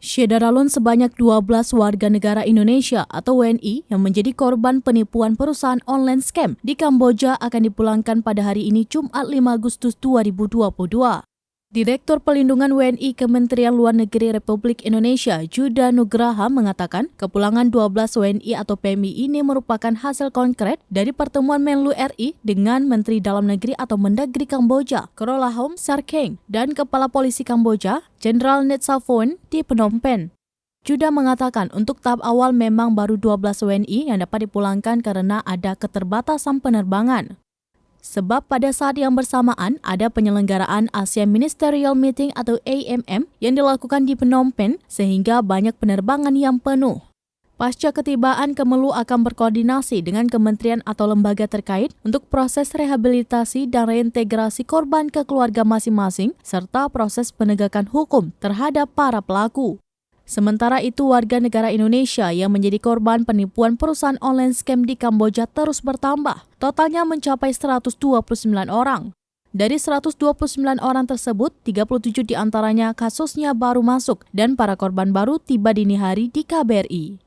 Syederalun sebanyak 12 warga negara Indonesia atau WNI yang menjadi korban penipuan perusahaan online scam di Kamboja akan dipulangkan pada hari ini Jumat 5 Agustus 2022. Direktur Pelindungan WNI Kementerian Luar Negeri Republik Indonesia, Juda Nugraha, mengatakan kepulangan 12 WNI atau PMI ini merupakan hasil konkret dari pertemuan Menlu RI dengan Menteri Dalam Negeri atau Mendagri Kamboja, Krolahom Sarkheng, dan Kepala Polisi Kamboja, Jenderal Netsavoen di Phnom Penh. Juda mengatakan untuk tahap awal memang baru 12 WNI yang dapat dipulangkan karena ada keterbatasan penerbangan. Sebab pada saat yang bersamaan ada penyelenggaraan ASEAN Ministerial Meeting atau AMM yang dilakukan di Phnom Penh sehingga banyak penerbangan yang penuh. Pasca ketibaan, Kemenlu akan berkoordinasi dengan kementerian atau lembaga terkait untuk proses rehabilitasi dan reintegrasi korban ke keluarga masing-masing serta proses penegakan hukum terhadap para pelaku. Sementara itu, warga negara Indonesia yang menjadi korban penipuan perusahaan online scam di Kamboja terus bertambah. Totalnya mencapai 129 orang. Dari 129 orang tersebut, 37 diantaranya kasusnya baru masuk dan para korban baru tiba dini hari di KBRI.